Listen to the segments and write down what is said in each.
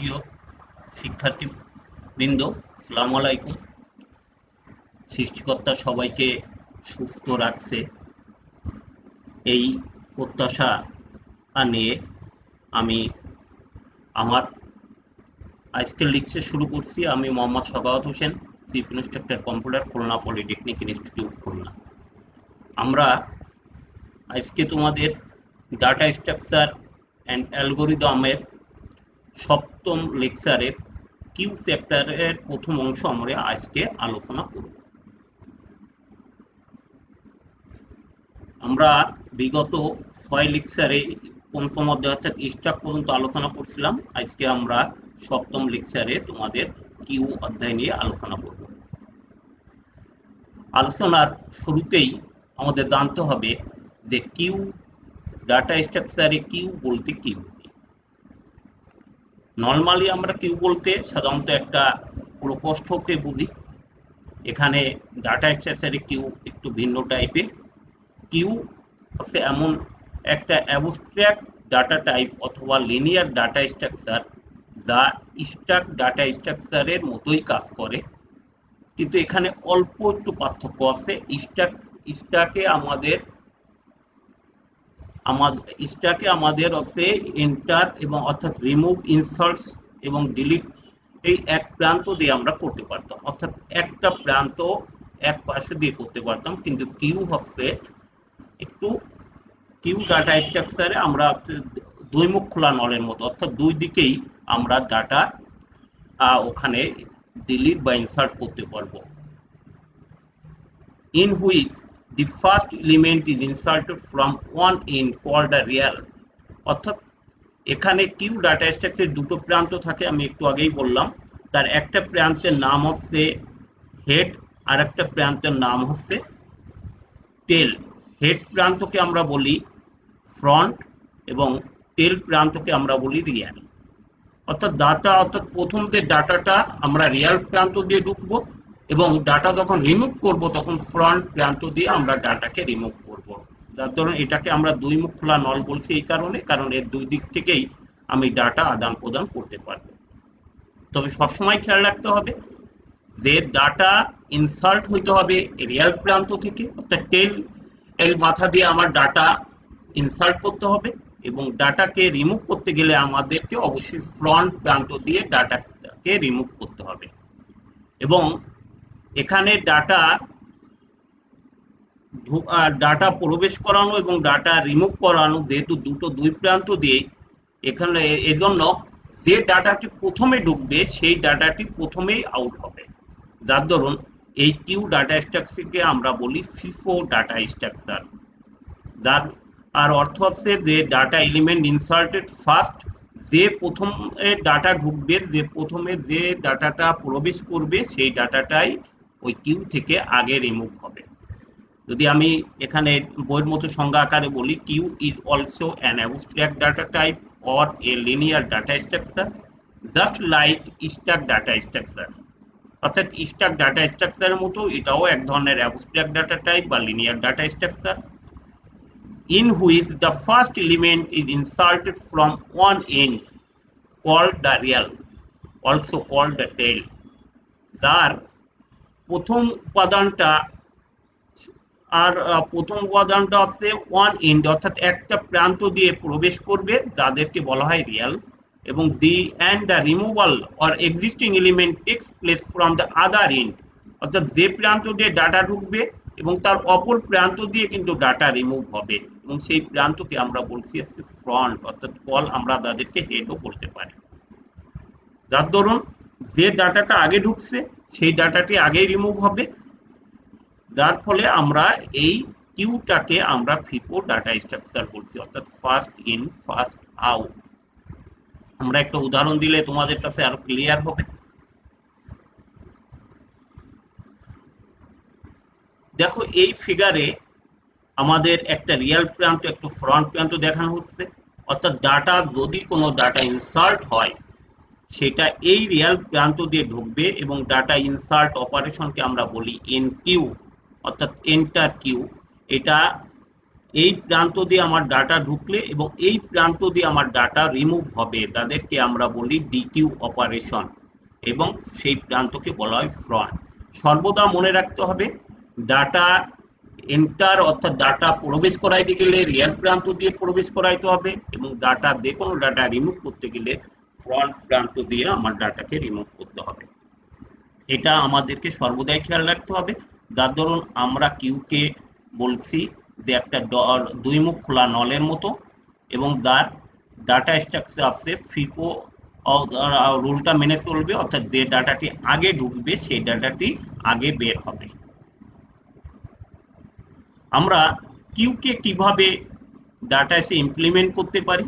সুপ্রিয় শিক্ষার্থীবৃন্দ, আসসালামু আলাইকুম। সৃষ্টিকর্তা সবাইকে সুস্থ রাখছে এই প্রত্যাশা নিয়ে আমি আমার আজকের লেকচার শুরু করছি। আমি Mohammad Sakhawat Hossain, chief instructor computer, Khulna polytechnic institute, Khulna. আমরা আজকে তোমাদের ডাটা স্ট্রাকচার অ্যান্ড অ্যালগোরিদমের সপ্তম লেকচারের কিউ চ্যাপ্টারের প্রথম অংশ আমরা আজকে আলোচনা করব। আমরা বিগত 6 লেকচারে পঞ্চম অধ্যায় অর্থাৎ স্ট্রাক পর্যন্ত আলোচনা করছিলাম। আজকে আমরা সপ্তম লেকচারে তোমাদের কিউ অধ্যায় নিয়ে আলোচনা করব। আলোচনার শুরুতেই আমাদের জানতে হবে যে কিউ ডাটা স্ট্রাকচারে কিউ বলতে কি। নর্মালি আমরা কিউ বলতে সাধারণত একটা প্রকোষ্ঠকে বুঝি। এখানে ডাটা স্ট্রাকচারে কিউ একটু ভিন্ন টাইপের। কিউ হচ্ছে এমন একটা অ্যাবস্ট্রাক্ট ডাটা টাইপ অথবা লিনিয়ার ডাটা স্ট্রাকচার যা স্ট্যাক ডাটা স্ট্রাকচারের মতোই কাজ করে, কিন্তু এখানে অল্প একটু পার্থক্য আছে। স্ট্যাকে আমাদের হচ্ছে এন্টার এবং অর্থাৎ রিমুভ, ইনসার্টস এবং ডিলিট এই এক প্রান্ত দিয়ে আমরা করতে পারতাম, অর্থাৎ একটা প্রান্ত এক পাশে দিয়ে করতে পারতাম। কিন্তু কিউ হচ্ছে একটু কিউ ডাটা স্ট্রাকচারে আমরা দুই মুখ খোলা নলের মতো, অর্থাৎ দুই দিকেই আমরা ডাটা ওখানে ডিলিট বা ইনসার্ট করতে পারবো। In which the first element is inserted from one end called a real, অর্থাৎ এখানে কিউ ডাটা স্ট্রাকচার দুটো প্রান্ত থাকে, আমি একটু আগেই বললাম। তার একটা প্রান্তের নাম হচ্ছে হেড আর একটা প্রান্তের নাম হচ্ছে টেল। হেড প্রান্তকে আমরা বলি ফ্রন্ট এবং টেল প্রান্তকে আমরা বলি রিয়াল। অর্থাৎ প্রথম যে ডাটাটা আমরা রিয়াল প্রান্ত দিয়ে ঢুকবো এবং ডাটা যখন রিমুভ করব তখন ফ্রন্ট প্রান্ত দিয়ে আমরা ডাটাকে রিমুভ করব। যার ধরুন এটাকে আমরা দুই মুখ খোলা নল বলছি এই কারণ এর দুই দিক থেকেই আমি ডাটা আদান প্রদান করতে পারবো। তবে সবসময় খেয়াল রাখতে হবে যে ডাটা ইনসার্ট হইতে হবে রিয়াল প্রান্ত থেকে, অর্থাৎ টেল মাথা দিয়ে আমার ডাটা ইনসার্ট করতে হবে এবং ডাটাকে রিমুভ করতে গেলে আমাদেরকে অবশ্যই ফ্রন্ট প্রান্ত দিয়ে ডাটাকে রিমুভ করতে হবে। এবং এখানে ডাটা প্রবেশ করানো এবং ডাটা রিমুভ করানো যেহেতু দুই প্রান্ত দিয়ে, এখানে এজন্য যে ডাটাটি প্রথমে ঢুকবে সেই ডাটাটি প্রথমেই আউট হবে। যার ধরুন এই কিউ ডাটা স্ট্রাকচারকে আমরা বলি ফিফো ডাটা স্ট্রাকচার, যার আর অর্থ হচ্ছে যে ডাটা এলিমেন্ট ইনসার্টেড ফার্স্ট, যে প্রথমে ডাটা ঢুকবে, যে প্রথমে যে ডাটাটা প্রবেশ করবে সেই ডাটাটাই ওই কিউ থেকে আগে রিমুভ হবে। যদি আমি এখানে বইয়ের মতো সংজ্ঞা আকারে বলি, queue is also an abstract data type or a linear data structure just like stack data structure. অর্থাৎ স্ট্যাক ডাটা স্ট্রাকচারের মতো এটাও এক ধরনের অ্যাবস্ট্রাক্ট ডাটা টাইপ বা linear data structure, in which the first element is inserted from one end called the real, also called the tail, যার প্রথম উপাদানটা হচ্ছে ওয়ান এন্ড, অর্থাৎ একটা প্রান্ত দিয়ে প্রবেশ করবে যাদেরকে বলা হয় রিয়াল, এবং the removal or existing element takes place from the other end, অর্থাৎ যে প্রান্ত দিয়ে ডাটা ঢুকবে এবং তার অপর প্রান্ত দিয়ে কিন্তু ডাটা রিমুভ হবে, এবং সেই প্রান্তকে আমরা বলছি ফ্রন্ট, অর্থাৎ আমরা তাদেরকে হেডও বলতে পারি। যার ধরুন যে ডাটাটা আগে ঢুকছে সেই ডাটাটি আগেই রিমুভ হবে, যার ফলে আমরা এই কিউটাকে আমরা ফিফো ডাটা স্ট্রাকচার বলছি, অর্থাৎ ফার্স্ট ইন ফার্স্ট আউট। আমরা একটা উদাহরণ দিলে তোমাদের কাছে আরো ক্লিয়ার হবে। দেখো এই ফিগারে আমাদের একটা রিয়াল প্রান্ত একটা ফ্রন্ট প্রান্ত দেখানো হচ্ছে, অর্থাৎ ডাটা যদি কোনো ডাটা ইনসার্ট হয় সেটা এই রিয়াল প্রান্ত দিয়ে ঢুকবে এবং ডাটা ইনসার্ট অপারেশনকে আমরা বলি এন কিউ, অর্থাৎ এন্টার কিউ। এটা এই প্রান্ত দিয়ে আমার ডাটা ঢুকলে এবং এই প্রান্ত দিয়ে আমার ডাটা রিমুভ হবে, তাদেরকে আমরা বলি ডিকিউ অপারেশন, এবং সেই প্রান্তকে বলা হয় ফ্রন্ট। সর্বদা মনে রাখতে হবে ডাটা এন্টার অর্থাৎ ডাটা প্রবেশ করাইতে গেলে রিয়েল প্রান্ত দিয়ে প্রবেশ করাইতে হবে, এবং ডাটা যে কোনো ডাটা রিমুভ করতে গেলে ফ্রন্ট প্রান্ত দিয়ে আমার ডাটাকে রিমুভ করতে হবে। এটা আমাদেরকে সর্বদাই খেয়াল রাখতে হবে। যার দরুন আমরা কিউকে বলছি যে একটা দুই মুখ খোলা নলের মতো, এবং যার ডাটা স্ট্রাকচার আছে ফিপো রুলটা মেনে চলবে, অর্থাৎ যে ডাটাটি আগে ঢুকবে সেই ডাটাটি আগে বের হবে। আমরা কিউকে কিভাবে ডাটা এসে ইমপ্লিমেন্ট করতে পারি?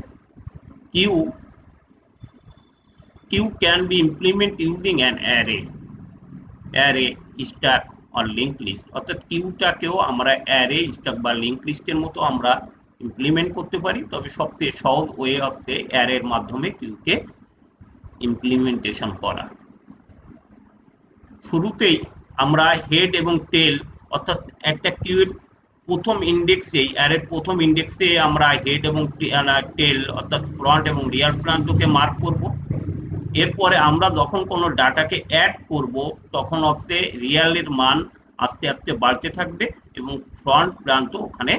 Queue can be implement using an array stack or link list, অর্থাৎ কিউটাকেও আমরা অ্যারে স্ট্যাক বা লিঙ্ক লিস্টের মতো আমরা ইমপ্লিমেন্ট করতে পারি, তবে সবচেয়ে সহজ ওয়ে হচ্ছে অ্যারের মাধ্যমে কিউকে ইমপ্লিমেন্টেশন করা। শুরুতেই আমরা হেড এবং টেল, অর্থাৎ একটা কিউয়ের প্রথম ইন্ডেক্সে, অ্যারের প্রথম ইন্ডেক্সে আমরা হেড এবং টেল অর্থাৎ ফ্রন্ট এবং রিয়ার প্রান্তকে মার্ক করব। এরপরে আমরা যখন কোনো ডাটাকে অ্যাড করব তখন হচ্ছে রিয়ালের মান আস্তে আস্তে বাড়তে থাকবে এবং ফ্রন্ট প্রান্ত ওখানে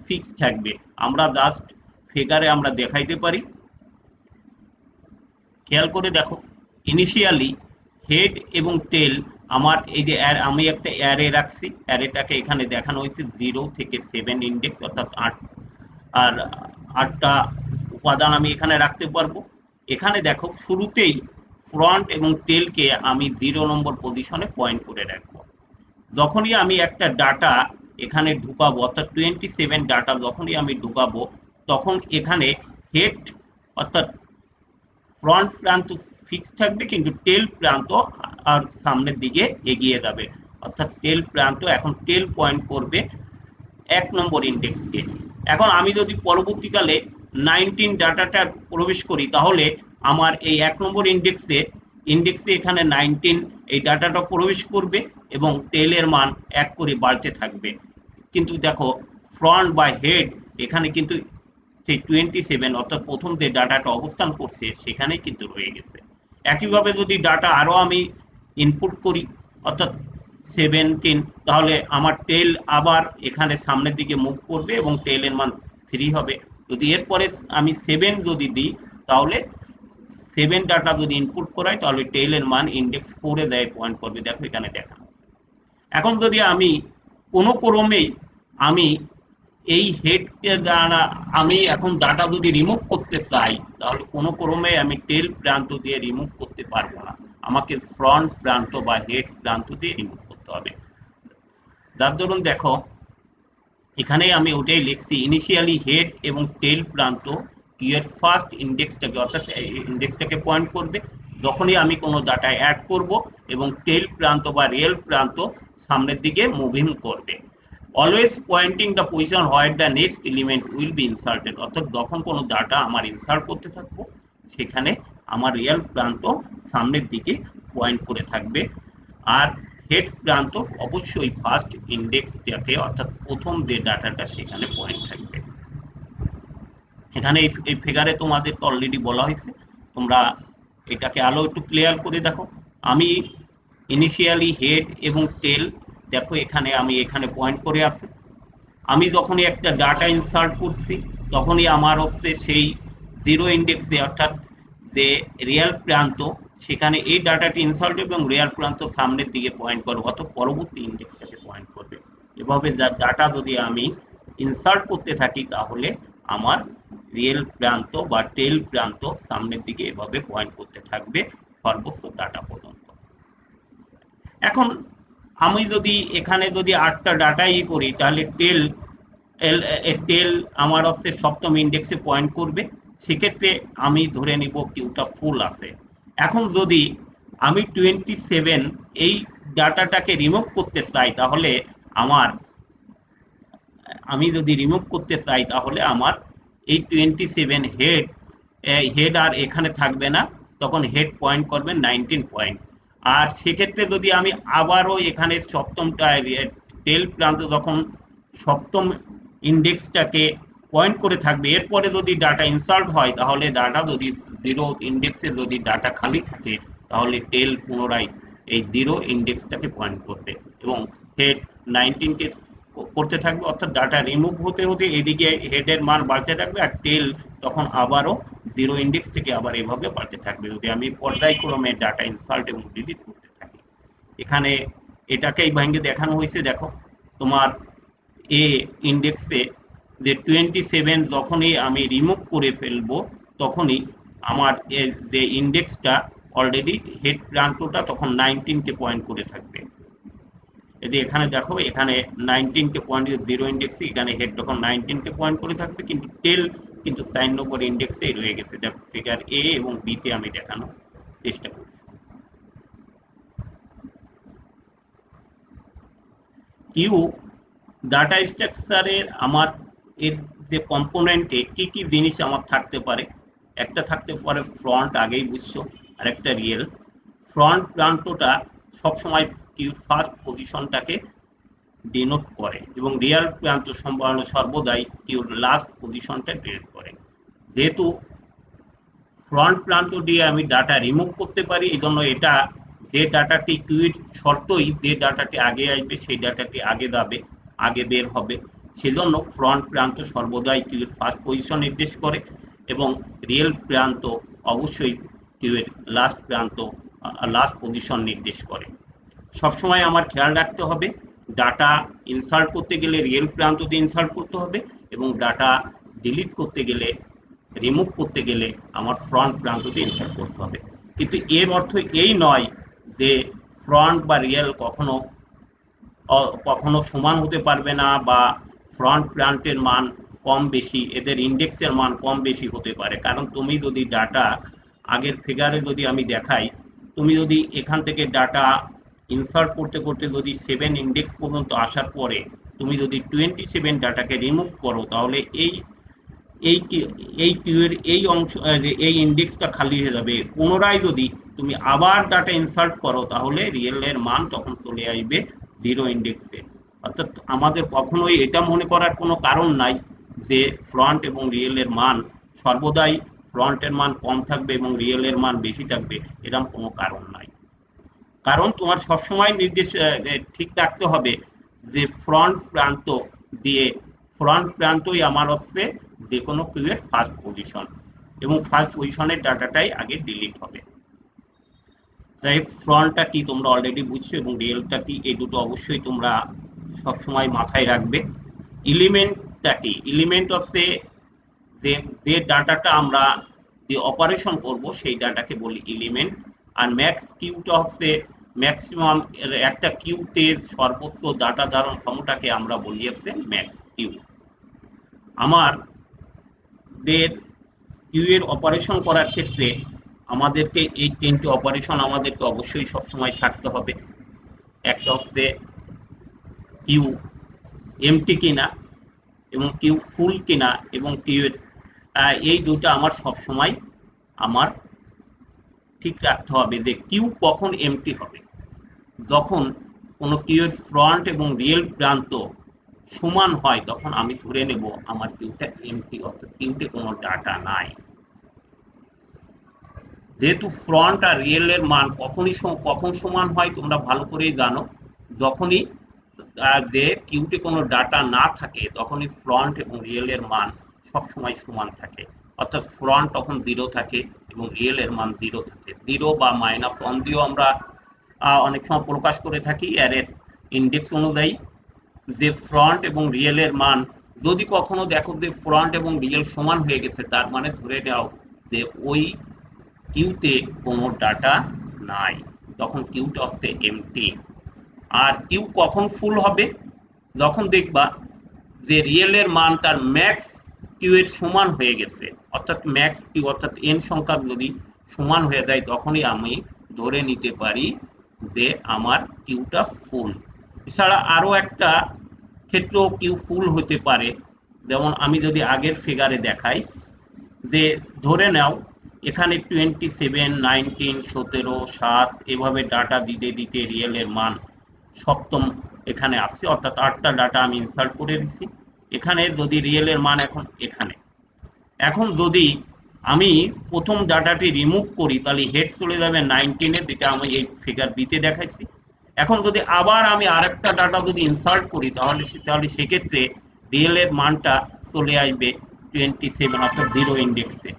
ফিক্স থাকবে। আমরা জাস্ট ফিগারে আমরা দেখাইতে পারি, খেয়াল করে দেখো। ইনিশিয়ালি হেড এবং টেল আমার এই যে আমি একটা অ্যারে রাখছি, অ্যারেটাকে এখানে দেখানো হয়েছে 0 থেকে 7 ইন্ডেক্স, অর্থাৎ 8টা উপাদান আমি এখানে রাখতে পারবো। এখানে দেখো শুরুতেই ফ্রন্ট এবং টেলকে আমি 0 নম্বর পজিশনে পয়েন্ট করে রাখবো। যখনই আমি একটা ডাটা এখানে ঢুকাবো, অর্থাৎ 27 ডাটা যখনই আমি ঢুকাবো, তখন এখানে হেড অর্থাৎ ফ্রন্ট প্রান্ত ফিক্স থাকবে, কিন্তু টেল প্রান্ত আর সামনের দিকে এগিয়ে যাবে, অর্থাৎ টেল প্রান্ত এখন টেল পয়েন্ট করবে 1 নম্বর ইন্ডেক্সকে। এখন আমি যদি পরবর্তীকালে 19 ডাটাটা প্রবেশ করি, তাহলে আমার এই 1 নম্বর ইন্ডেক্সে এখানে 19 এই ডাটাটা প্রবেশ করবে এবং টেলের মান 1 করে বাড়তে থাকবে। কিন্তু দেখো ফ্রন্ট বা হেড এখানে কিন্তু সেই 27 অর্থাৎ প্রথম যে ডাটাটা অবস্থান করছে সেখানেই কিন্তু রয়ে গেছে। একইভাবে যদি ডাটা আরও আমি ইনপুট করি অর্থাৎ 17, তাহলে আমার টেল আবার এখানে সামনের দিকে মুভ করবে এবং টেলের মান 3 হবে। যদি এরপরে আমি 7 যদি দিই, তাহলে 7 ডাটা যদি ইনপুট করাই তাহলে টেলের মান ইন্ডেক্স 4 এ দেয় পয়েন্ট করবে, দেখো এখানে দেখানো আছে। এখন যদি আমি কোনো ক্রমেই আমি এই হেডকে দ্বারা আমি এখন ডাটা যদি রিমুভ করতে চাই, তাহলে কোনো ক্রমে আমি টেল প্রান্ত দিয়ে রিমুভ করতে পারবো না, আমাকে ফ্রন্ট প্রান্ত বা হেড প্রান্ত দিয়ে রিমুভ করতে হবে। যার দরুন দেখো এখানে আমি ওটাই লিখছি, ইনিশিয়ালি হেড এবং টেল প্রান্ত কিউয়ের ফার্স্ট ইন্ডেক্সটাকে অর্থাৎ ইন্ডেক্সটাকে পয়েন্ট করবে যখনই আমি কোনো ডাটা অ্যাড করব, এবং টেল প্রান্ত বা রিয়েল প্রান্ত সামনের দিকে মুভিং করবে। Always pointing the position where the next element will be inserted, অর্থাৎ যখন কোনো ডাটা আমার ইনসার্ট করতে থাকবো সেখানে আমার রিয়েল প্রান্ত সামনের দিকে পয়েন্ট করে থাকবে, আর হেড প্রান্ত অবশ্যই ফার্স্ট ইন্ডেক্সটাকে অর্থাৎ প্রথম যে ডাটাটা সেখানে পয়েন্ট থাকবে। এখানে এই ফিগারে তোমাদেরকে অলরেডি বলা হয়েছে, তোমরা এটাকে আলো একটু ক্লিয়ার করে দেখো। আমি ইনিশিয়ালি হেড এবং টেল দেখো এখানে আমি এখানে পয়েন্ট করে আছে। আমি যখনই একটা ডাটা ইনসার্ট করছি তখনই আমার হচ্ছে সেই 0 ইন্ডেক্সে অর্থাৎ যে রিয়াল প্রান্ত সেখানে এই ডাটাটি ইনসার্ট এবং রিয়াল প্রান্ত সামনের দিকে পয়েন্ট করবে, অর্থাৎ পরবর্তী ইন্ডেক্সটাকে পয়েন্ট করবে। এভাবে ডাটা যদি আমি ইনসার্ট করতে থাকি তাহলে আমার রিয়েল প্রান্ত বা টেল প্রান্ত সামনের দিকে এভাবে পয়েন্ট করতে থাকবে সর্বোচ্চ ডাটা পর্যন্ত। এখন আমি যদি এখানে যদি 8টা ডাটা করি, তাহলে টেল আমার হচ্ছে সপ্তম ইন্ডেক্সে পয়েন্ট করবে, সেক্ষেত্রে আমি ধরে নিব কিউটা ফুল আছে। এখন যদি আমি 27 এই ডাটাটাকে রিমুভ করতে চাই, তাহলে আমি যদি রিমুভ করতে চাই তাহলে আমার এই 27 হেড আর এখানে থাকবে না, তখন হেড পয়েন্ট করবে 19 পয়েন্ট। আর সেক্ষেত্রে যদি আমি আবারও এখানে সপ্তমটা টেল প্রান্ত যখন সপ্তম ইন্ডেক্সটাকে পয়েন্ট করে থাকবে। এরপরে যদি ডাটা ইনসার্ট হয় তাহলে ডাটা যদি জিরো ইন্ডেক্সে যদি ডাটা খালি থাকে তাহলে টেল পুনরায় এই জিরো ইন্ডেক্সটাকে পয়েন্ট করবে এবং হেড 19কে করতে থাকবে, অর্থাৎ ডাটা রিমুভ হতে হতে এদিকে হেডের মান বাড়তে থাকবে আর টেল তখন আবারও জিরো ইন্ডেক্স থেকে আবার এভাবে বাড়তে থাকবে যদি আমি পর্যায়ক্রমে ডাটা ইনসার্ট এবং ডিলিট করতে থাকি। এখানে এটাকেই ভেঙে দেখানো হয়েছে। দেখো তোমার এ ইন্ডেক্সে যে 27 যখনই আমি রিমুভ করে ফেলবো তখনই আমার যে ইন্ডেক্সটা অলরেডি হেড প্রান্তটা তখন 19কে পয়েন্ট করে থাকবে। যদি এখানে দেখো এখানে 19কে পয়েন্ট জিরো ইন্ডেক্সে, এখানে হেড তখন 19কে পয়েন্ট করে থাকবে, কিন্তু টেল কিন্তু 4 নম্বর ইন্ডেক্সেই রয়ে গেছে। দেখো ফিগার এ এবং বিতে আমি দেখানোর চেষ্টা করছি। কিউ ডাটা স্ট্রাকচারের আমার এর যে কম্পোনেন্টে কি কি জিনিস আমার থাকতে পারে, একটা থাকতে পারে ফ্রন্ট, আগেই বুঝছো, আর একটা রিয়েল। ফ্রন্ট প্রান্তটা সবসময় কিউ ফার্স্ট পজিশনটাকে ডিনোট করে এবং রিয়েল প্রান্ত সর্বদাই কিউর লাস্ট পজিশনটা ডিনোট করে। যেহেতু ফ্রন্ট প্রান্ত দিয়ে আমি ডাটা রিমুভ করতে পারি, এই জন্য এটা যে ডাটাটি কিউয়ের শর্তই যে ডাটাটি আগে আসবে সেই ডাটাটি আগে যাবে, আগে বের হবে। সেজন্য ফ্রন্ট প্রান্ত সর্বদাই কিউয়ের ফার্স্ট পজিশন নির্দেশ করে এবং রিয়েল প্রান্ত অবশ্যই কিউয়ের লাস্ট প্রান্ত লাস্ট পজিশন নির্দেশ করে। সবসময় আমার খেয়াল রাখতে হবে ডাটা ইনসার্ট করতে গেলে রিয়েল প্রান্ত দিয়ে ইনসার্ট করতে হবে এবং ডাটা ডিলিট করতে গেলে রিমুভ করতে গেলে আমার ফ্রন্ট প্রান্ত দিয়ে ইনসার্ট করতে হবে। কিন্তু এর অর্থ এই নয় যে ফ্রন্ট বা রিয়েল কখনো কখনো সমান হতে পারবে না বা ফ্রন্ট প্রান্তের মান কম বেশি, এদের ইন্ডেক্সের মান কম বেশি হতে পারে। কারণ তুমি যদি ডাটা আগের ফিগারে যদি আমি দেখাই, তুমি যদি এখান থেকে ডাটা ইনসার্ট করতে করতে যদি 7 ইন্ডেক্স পর্যন্ত আসার পরে তুমি যদি 27 ডাটাকে রিমুভ করো তাহলে এই এই এই কিউয়ের এই অংশ এই ইন্ডেক্সটা খালি হয়ে যাবে। পুনরায় যদি তুমি আবার ডাটা ইনসার্ট করো তাহলে রিয়েলের মান তখন চলে আসবে জিরো ইন্ডেক্সে। অর্থাৎ আমাদের কখনোই এটা মনে করার কোনো কারণ নাই যে ফ্রন্ট এবং রিয়েলের মান সর্বদাই ফ্রন্টের মান কম থাকবে এবং রিয়েলের মান বেশি থাকবে, এরকম কোনো কারণ নাই। কারণ তোমার সবসময় নির্দেশ ঠিক রাখতে হবে যে ফ্রন্ট প্রান্ত দিয়ে ফ্রন্ট প্রান্তই আমার হচ্ছে যে কোনো কিউয়ের ফার্স্ট পজিশন এবং ফার্স্ট পজিশনের ডাটাটাই আগে ডিলিট হবে। তাই ফ্রন্টটা কি তোমরা অলরেডি বুঝছো এবং রিয়েলটা কি এই দুটো অবশ্যই তোমরা সবসময় মাথায় রাখবে। এলিমেন্টটা কি, এলিমেন্ট হচ্ছে যে যে ডাটাটা আমরা যে অপারেশন করব সেই ডাটাকে বলি এলিমেন্ট। আর ম্যাক্স কিউটা হচ্ছে ম্যাক্সিমাম একটা কিউতে সর্বোচ্চ ডাটা ধারণ ক্ষমতাকে আমরা বলি হচ্ছে ম্যাক্স কিউ। আমাদের কিউ এর অপারেশন করার ক্ষেত্রে আমাদেরকে এই তিনটি অপারেশন আমাদেরকে অবশ্যই সবসময় থাকতে হবে। একটা হচ্ছে কিউ এমটি কিনা এবং কিউ ফুল কিনা এবং কিউ এর এই দুটো আমার সবসময় আমার ঠিক রাখতে হবে যে কিউ কখন এমটি হবে। যখন কোনো কিউয়ের ফ্রন্ট এবং রিয়েল প্রান্ত সমান হয় তখন আমি ধরে নেব আমার কিউটা এমটি, অর্থাৎ কিউতে কোনো ডাটা নাই। যেহেতু ফ্রন্ট আর রিয়েলের মান কখন সমান হয় তোমরা ভালো করেই জানো, যখনই যে কিউতে কোনো ডাটা না থাকে তখনই ফ্রন্ট এবং রিয়েলের মান সবসময় সমান থাকে। অর্থাৎ ফ্রন্ট তখন 0 থাকে এবং রিয়েলের মান 0 থাকে। 0 বা -1 দিয়েও আমরা অনেক সময় প্রকাশ করে থাকি অ্যারের ইন্ডেক্স অনুযায়ী যে ফ্রন্ট এবং রিয়েলের মান। যদি কখনো দেখো যে ফ্রন্ট এবং রিয়েল সমান হয়ে গেছে তার মানে ধরে নাও যে ওই কিউতে কোনো ডাটা নাই, তখন কিউটা হচ্ছে এমটি। আর কিউ কখন ফুল হবে, যখন দেখবা যে রিয়েলের মান তার ম্যাক্স কিউ এর সমান হয়ে গেছে, অর্থাৎ ম্যাক্স কিউ অর্থাৎ এন সংখ্যা যদি সমান হয়ে যায় তখনই আমি ধরে নিতে পারি যে আমার কিউটা ফুল। এছাড়া আরো একটা ক্ষেত্র কিউ ফুল হতে পারে, যেমন আমি যদি আগের ফিগারে দেখাই যে ধরে নাও এখানে 27, 19, 17, 7 এভাবে ডাটা দিতে দিতে রিয়েলের মান সপ্তম এখানে আসছে, অর্থাৎ 8টা ডাটা আমি ইনসার্ট করে দিচ্ছি। এখানে যদি রিয়েল এর মান এখন এখানে, এখন যদি আমি প্রথম ডাটাটি রিমুভ করি তাহলে হেড চলে যাবে 19-এ, যেটা আমি এই ফিগার বিতে দেখাইছি। এখন যদি আবার আমি আরেকটা ডাটা যদি ইনসার্ট করি তাহলে সেক্ষেত্রে রিয়েল এর মানটা চলে আসবে 27, অর্থাৎ 0 ইন্ডেক্সে।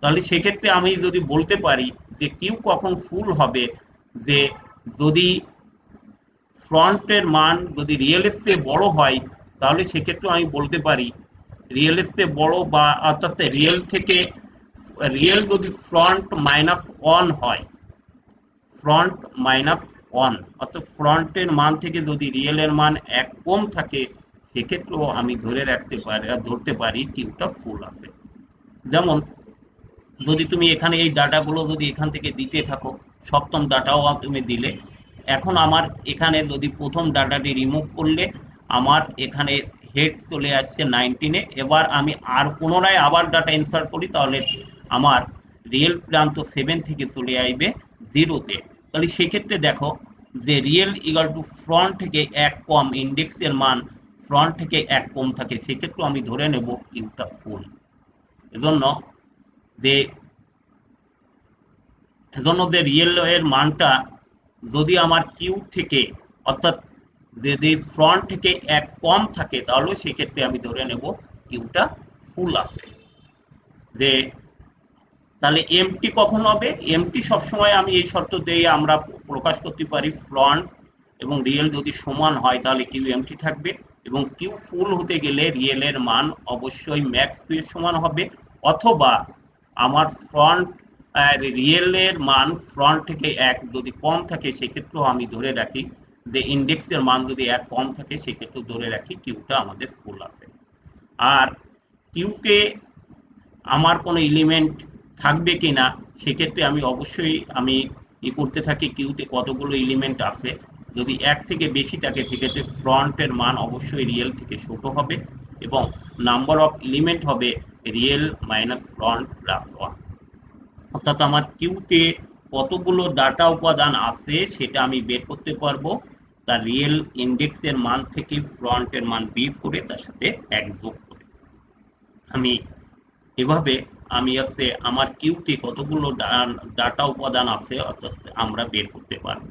তাহলে সেক্ষেত্রে আমি যদি বলতে পারি যে কিউ কখন ফুল হবে, যে যদি ফ্রন্টের মান যদি রিয়েল এর চেয়ে বড় হয়, তাহলে সেক্ষেত্রে আমি বলতে পারি রিয়েল এর চেয়ে বড়, বা অর্থাৎ রিয়েল যদি ফ্রন্ট -1 হয়, ফ্রন্ট -1 অর্থাৎ ফ্রন্টের মান থেকে যদি রিয়েল এর মান 1 কম থাকে, সেক্ষেত্রেও আমি ধরতে পারি কিউটা ফুল আছে। যেমন যদি তুমি এখানে এই ডাটাগুলো যদি এখান থেকে দিতে থাকো, সপ্তম ডাটাও তুমি দিলে, এখন আমার এখানে যদি প্রথম ডাটাটি রিমুভ করলে আমার এখানে হেড চলে আসছে 19-এ। এবার আমি আর পুনরায় আবার ডাটা ইনসার্ট করি, তাহলে আমার রিয়েল প্রান্ত 7 থেকে চলে আসবে 0-তে। তাহলে সেক্ষেত্রে দেখো যে রিয়েল ইকুয়াল টু ফ্রন্ট থেকে 1 কম, ইন্ডেক্সের মান ফ্রন্ট থেকে 1 কম থাকে, সেক্ষেত্রে আমি ধরে নেব কিউটা ফুল। এজন্য যে রিয়েল এর মানটা যদি আমার কিউ থেকে, অর্থাৎ যদি ফ্রন্ট থেকে 1 কম থাকে, তাহলে সেক্ষেত্রে আমি ধরে নেব কিউটা ফুল আছে। যে তাহলে এমটি কখন হবে? এমটি সবসময় আমি এই শর্ত দিয়ে আমরা প্রকাশ করতে পারি, ফ্রন্ট এবং রিয়েল যদি সমান হয় তাহলে কিউ এমটি থাকবে, এবং কিউ ফুল হতে গেলে রিয়েল এর মান অবশ্যই ম্যাক্স কিউ এর সমান হবে, অথবা আমার রিয়েল এর মান ফ্রন্ট থেকে 1 যদি কম থাকে, সেক্ষেত্রেও আমি ধরে রাখি যে ইন্ডেক্সের মান যদি 1 কম থাকে, সেক্ষেত্রে ধরে রাখি কিউটা আমাদের ফুল আছে। আর কিউকে আমার কোনো এলিমেন্ট থাকবে কিনা, সেক্ষেত্রে আমি অবশ্যই করতে থাকি কিউতে কতগুলো এলিমেন্ট আছে। যদি 1 থেকে বেশি থাকে, সেক্ষেত্রে ফ্রন্টের মান অবশ্যই রিয়েল থেকে ছোট হবে, এবং নাম্বার অফ এলিমেন্ট হবে রিয়েল মাইনাস ফ্রন্ট প্লাস 1। অর্থাৎ আমার কিউতে কতগুলো ডাটা উপাদান আছে সেটা আমি বের করতে পারবো তার রিয়েল ইন্ডেক্সের মান থেকে ফ্রন্টের মান বিয়োগ করে তার সাথে 1 যোগ করে। আমি এভাবে আমার কিউতে কতগুলো ডাটা উপাদান আছে অর্থাৎ আমরা বের করতে পারবো।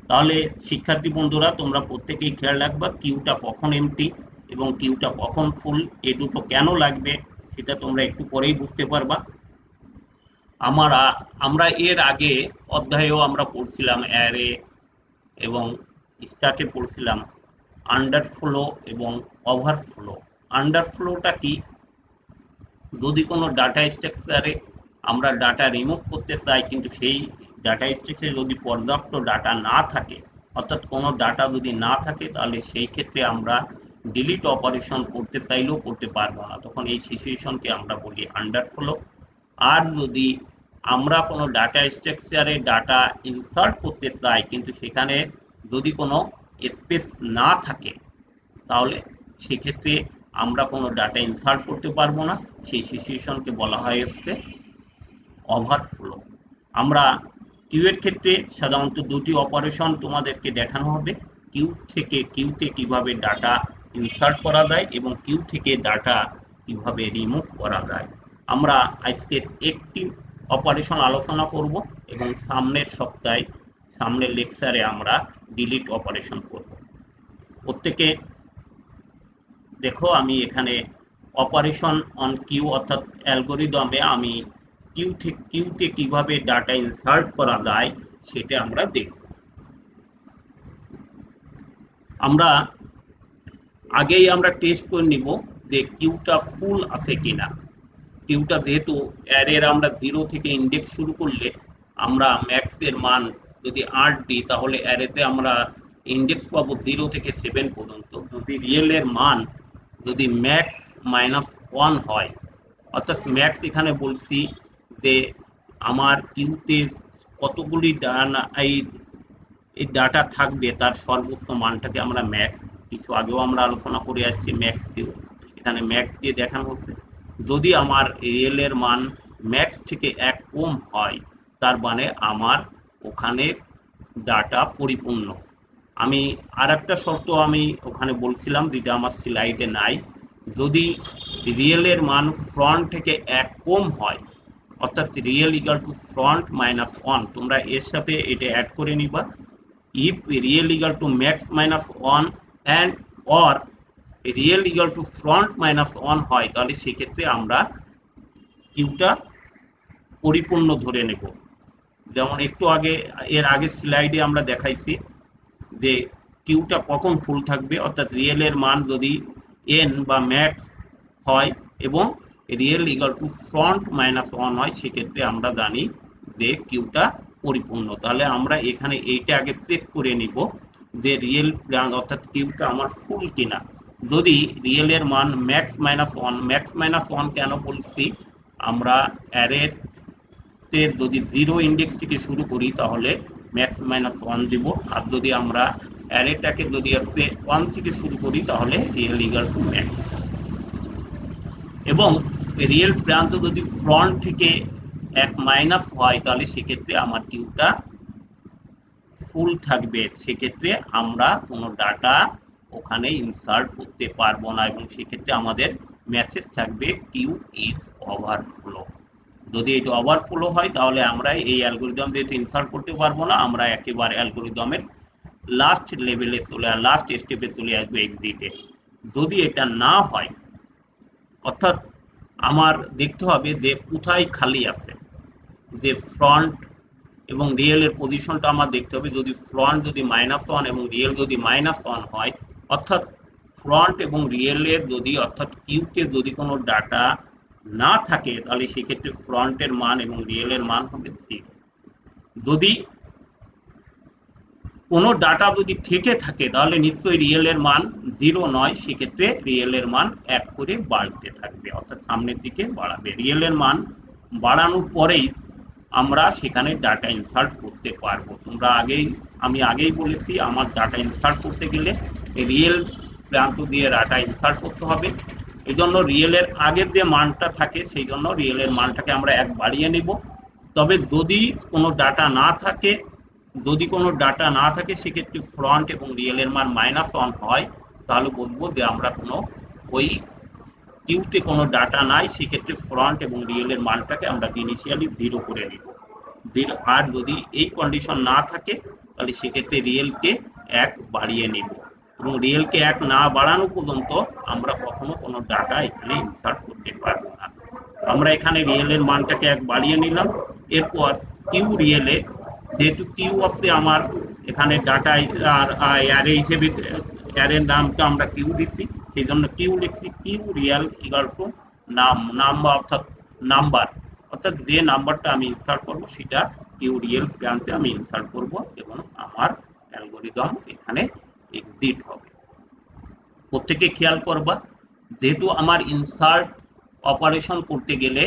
তাহলে শিক্ষার্থী বন্ধুরা, তোমরা প্রত্যেকেই খেয়াল রাখবা কিউটা কখন এমটি এবং কিউটা কখন ফুল, এ দুটো কেন লাগবে সেটা তোমরা একটু পরেই বুঝতে পারবা। আমরা এর আগে অধ্যায়েও আমরা পড়ছিলাম অ্যারে এবং স্ট্যাকে পড়ছিলাম আন্ডারফ্লো এবং ওভারফ্লো। আন্ডারফ্লোটা কি? যদি কোনো ডাটা স্ট্রাকচারে আমরা ডাটা রিমুভ করতে চাই, কিন্তু সেই ডাটা স্ট্রাকচারে যদি পর্যাপ্ত ডাটা না থাকে, অর্থাৎ কোনো ডাটা যদি না থাকে, তাহলে সেই ক্ষেত্রে আমরা ডিলিট অপারেশন করতে চাইলেও করতে পারবো না, তখন এই সিচুয়েশনকে আমরা বলি আন্ডারফ্লো। আর যদি আমরা কোনো ডাটা স্ট্রাকচারে ডাটা ইনসার্ট করতে চাই, কিন্তু সেখানে যদি কোনো স্পেস না থাকে, তাহলে সেক্ষেত্রে আমরা কোনো ডাটা ইনসার্ট করতে পারবো না, সেই সিচুয়েশনকে বলা হয় হচ্ছে ওভারফ্লো। আমরা কিউ এর ক্ষেত্রে সাধারণত দুটি অপারেশন তোমাদেরকে দেখানো হবে, কিউতে কিভাবে ডাটা ইনসার্ট করা যায় এবং কিউ থেকে ডাটা কিভাবে রিমুভ করা যায়। আমরা আজকের একটি অপারেশন আলোচনা করব এবং সামনের লেকচারে আমরা ডিলিট অপারেশন করব। প্রত্যেকে দেখো, আমি এখানে অপারেশন অন কিউ অর্থাৎ অ্যালগরিদমে আমি কিউতে কিভাবে ডাটা ইনসার্ট করা যায় সেটা আমরা দেখব। আগেই আমরা টেস্ট করে নিব যে কিউটা ফুল আছে কিনা। কিউটা যেহেতু অ্যারের আমরা 0 থেকে ইন্ডেক্স শুরু করলে আমরা ম্যাক্স এর মান যদি 8 দিই, তাহলে অ্যারেতে আমরা ইন্ডেক্স পাবো 0 থেকে 7 পর্যন্ত। যদি রিয়েল এর মান যদি ম্যাক্স -1 হয়, অর্থাৎ ম্যাক্স এখানে বলছি যে আমার কিউতে কতগুলি এই ডাটা থাকবে তার সর্বোচ্চ মানটাকে আমরা ম্যাক্স, কিছু আগেও আমরা আলোচনা করে আসছি ম্যাক্স কিউ, এখানে ম্যাক্স দিয়ে দেখানো হচ্ছে। যদি আমার রিয়েল এর মান ম্যাক্স থেকে 1 কম হয়, তার মানে আমার ওখানে ডাটা পরিপূর্ণ। আমি আরেকটা শর্ত আমি ওখানে বলছিলাম যেটা আমার স্লাইডে নাই, যদি রিয়েলের মান ফ্রন্ট থেকে 1 কম হয়, অর্থাৎ real equal two front minus 1, তোমরা এর সাথে এটা অ্যাড করে নিবা। If real equal two max minus 1 and or real equal two front minus 1 হয়, তাহলে সেক্ষেত্রে আমরা কিউটা পরিপূর্ণ ধরে নেব। যেমন একটু আগে এর আগের স্লাইডে আমরা দেখাইছি যে কিউটা কখন ফুল থাকবে, অর্থাৎ রিয়েলের মান যদি এন বা ম্যাক্স হয় এবং real equal two front minus 1 হয়, সেক্ষেত্রে আমরা জানি যে কিউটা পরিপূর্ণ। তাহলে আমরা এখানে এইটা আগে চেক করে নিব যে রিয়েল অর্থাৎ কিউটা আমার ফুল কিনা। যদি রিয়েলের মান ম্যাক্স মাইনাস 1, ম্যাক্স মাইনাস 1 কেন বলছি, আমরা অ্যারের যদি 0 ইন্ডেক্স থেকে শুরু করি তাহলে ম্যাক্স মাইনাস 1 দিব, আর যদি আমরা অ্যারেটাকে যদি 1 থেকে শুরু করি তাহলে রিয়েল ইকুয়াল টু ম্যাক্স। এবং রিয়েল প্রান্ত যদি ফ্রন্ট থেকে 1 মাইনাস হয় তাহলে সেক্ষেত্রে আমার কিউটা ফুল থাকবে, সেক্ষেত্রে আমরা কোনো ডাটা ওখানে ইনসার্ট করতে পারবো না এবং সেক্ষেত্রে আমাদের মেসেজ থাকবে কিউ ইজ ওভারফ্লো। যদি এটা ওভারফ্লো হয় তাহলে আমরা এই অ্যালগরিদম যেহেতু ইনসার্ট করতে পারবো না, আমরা একেবারে অ্যালগরিদমের লাস্ট লেভেলে লাস্ট স্টেপে চলে আসবো, এক্সিটে। যদি এটা না হয়, অর্থাৎ আমার দেখতে হবে যে কোথায় খালি আছে, যে ফ্রন্ট এবং রিয়েলের পজিশনটা আমার দেখতে হবে। যদি ফ্রন্ট যদি -1 এবং রিয়েল যদি -1 হয়, অর্থাৎ ফ্রন্ট এবং রিয়েলের যদি অর্থাৎ কিউতে যদি কোনো ডাটা না থাকে তাহলে সেক্ষেত্রে ফ্রন্টের মান এবং রিয়েলের মান হবে 0। যদি কোনো ডাটা যদি থেকে থাকে তাহলে নিশ্চয়ই রিয়েলের মান 0 নয়, সেক্ষেত্রে রিয়েলের মান 1 করে বাড়তে থাকবে, অর্থাৎ সামনের দিকে বাড়াবে। রিয়েলের মান বাড়ানোর পরেই আমরা সেখানে ডাটা ইনসার্ট করতে পারবো। আমি আগেই বলেছি, আমার ডাটা ইনসার্ট করতে গেলে রিয়েল প্রান্ত দিয়ে ডাটা ইনসার্ট করতে হবে। এই জন্য রিয়েলের আগের যে মানটা থাকে সেই জন্য রিয়েলের মানটাকে আমরা 1 বাড়িয়ে নিব। তবে যদি কোনো ডাটা না থাকে, সেক্ষেত্রে ফ্রন্ট এবং রিয়েলের মান -1 হয়, তাহলে বলবো যে আমরা কোনো ওই কিউতে কোনো ডাটা নাই, সেক্ষেত্রে ফ্রন্ট এবং রিয়েলের মানটাকে আমরা ইনিশিয়ালি 0 করে নিব। আর যদি এই কন্ডিশন না থাকে তাহলে সেক্ষেত্রে রিয়েলকে 1 বাড়িয়ে নিব এবং রিয়েলকে 1 না বাড়ানো পর্যন্ত আমরা কখনো কোনো ডাটা এখানে ইনসার্ট করতে পারবো না। আমরা এখানে রিয়েলের মানটাকে 1 বাড়িয়ে নিলাম। এরপর কিউ রিয়েলে, যেহেতু কিউ আছে আমার এখানে ডাটা আর অ্যারে হিসেবে, অ্যারের নামটা আমরা কিউ দিচ্ছি, সেই জন্য কিউ লিখছি queue real equal to number, অর্থাৎ যে নাম্বারটা আমি ইনসার্ট করব সেটা কিউ রিয়েল প্রান্তে আমি ইনসার্ট করব এবং আমার অ্যালগরিদম এখানে এক্সিট হবে। প্রত্যেকে খেয়াল করবা, যেহেতু আমার ইনসার্ট অপারেশন করতে গেলে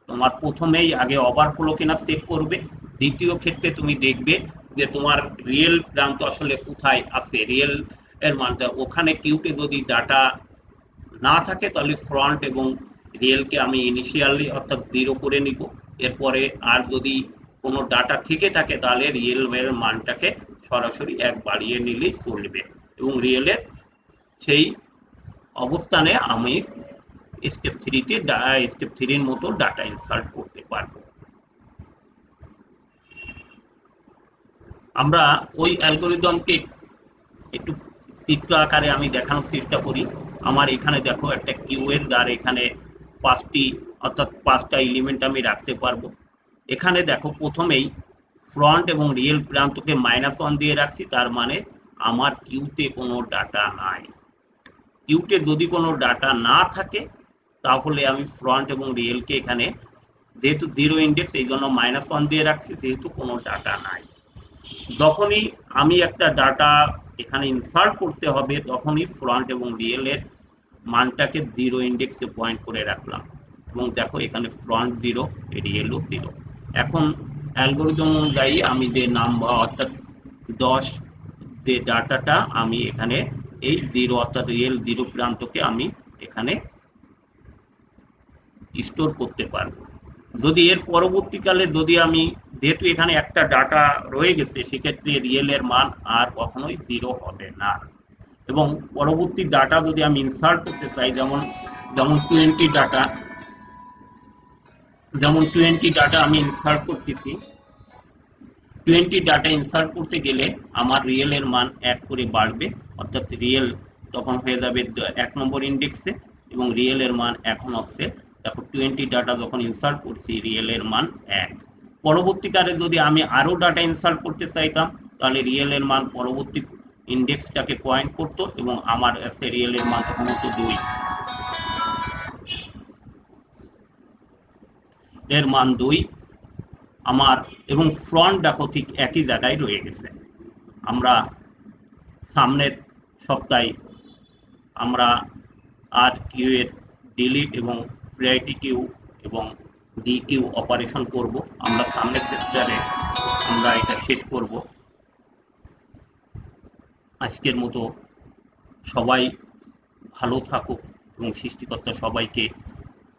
তোমার প্রথমেই আগে ওভারফ্লো কিনা চেক করবে। দ্বিতীয় ক্ষেত্রে তুমি দেখবে যে তোমার রিয়েল প্রান্ত আসলে কোথায় আছে, রিয়েল এর মানটা ওখানে কিউতে যদি ডাটা না থাকে তাহলে ফ্রন্ট এবং রিয়েলকে আমি ইনিশিয়ালি অর্থাৎ 0 করে নিব। এরপরে আর যদি কোনো ডাটা থেকে থাকে তাহলে রিয়েল এর মানটাকে সরাসরি 1 বাড়িয়ে নিলেই চলবে এবং রিয়েলের সেই অবস্থানে আমি স্টেপ 3-এর মতো ডাটা ইনসার্ট করতে পারবো। আমরা ওই অ্যালগরিদমকে একটু চিত্র আকারে আমি দেখানোর চেষ্টা করি। আমার এখানে দেখো একটা কিউ এর দ্বার, এখানে 5টা এলিমেন্ট আমি রাখতে পারবো। এখানে দেখো প্রথমেই ফ্রন্ট এবং রিয়েল প্রান্তকে -1 দিয়ে রাখছি, তার মানে আমার কিউতে কোনো ডাটা নাই। কিউতে যদি কোনো ডাটা না থাকে তাহলে আমি ফ্রন্ট এবং রিয়েলকে এখানে যেহেতু 0 ইন্ডেক্স এই জন্য -1 দিয়ে রাখছি, যেহেতু কোনো ডাটা নাই। যখনই আমি একটা ডাটা এখানে ইনসার্ট করতে হবে তখনই ফ্রন্ট এবং রিয়েলের মানটাকে 0 ইন্ডেক্সে পয়েন্ট করে রাখলাম এবং দেখো এখানে ফ্রন্ট 0, রিয়েলও 0। এখন অ্যালগরিদম অনুযায়ী আমি যে নাম্বার অর্থাৎ 10 যে ডাটাটা আমি এখানে এই 0 অর্থাৎ রিয়েল 0 প্রান্তকে আমি এখানে স্টোর করতে পারবো। যদি এর পরবর্তীকালে যদি আমি, যেহেতু এখানে একটা ডাটা রয়ে গেছে, সেক্ষেত্রে রিয়েল এর মান আর কখনোই 0 হবে না। এবং পরবর্তী ডাটা যদি আমি ইনসার্ট করতে চাই, যেমন যেমন 20 ডাটা আমি ইনসার্ট করতেছি, 20 ডাটা ইনসার্ট করতে গেলে আমার রিয়েল এর মান 1 করে বাড়বে, অর্থাৎ রিয়েল তখন হয়ে যাবে 1 নম্বর ইন্ডেক্সে, এবং রিয়েল এর মান এখন হচ্ছে, দেখো 20 ডাটা যখন ইনসার্ট করছি রিয়েল এর মান 1। পরবর্তীকালে যদি আমি আরো ডাটা ইনসার্ট করতে চাইতাম, তাহলে রিয়েল এর মান পরবর্তী ইন্ডেক্সটাকে পয়েন্ট করতো এবং আমার কাছে রিয়েল এর মান তখন হতো 2 এর মান 2 আমার, এবং ফ্রন্ট দেখো ঠিক একই জায়গায় রয়ে গেছে। আমরা সামনের সপ্তাহে আমরা আর কিউ এর ডিলিট এবং প্রায়োরিটি কিউ এবং ডি কিউ অপারেশন করব। আমরা সামনের চ্যাপ্টারে আমরা এটা শেষ করব। আজকের মতো সবাই ভালো থাকুক এবং সৃষ্টিকর্তা সবাইকে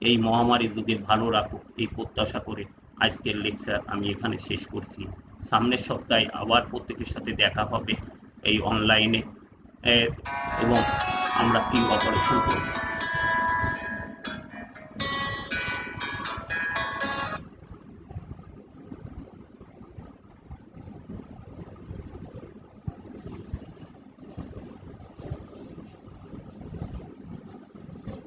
এই মহামারী যুগে ভালো রাখুক, এই প্রত্যাশা করে আজকের লেকচার আমি এখানে শেষ করছি। সামনের সপ্তাহে আবার প্রত্যেকের সাথে দেখা হবে এই অনলাইনে, এবং আমরা কিউ অপারেশন করব।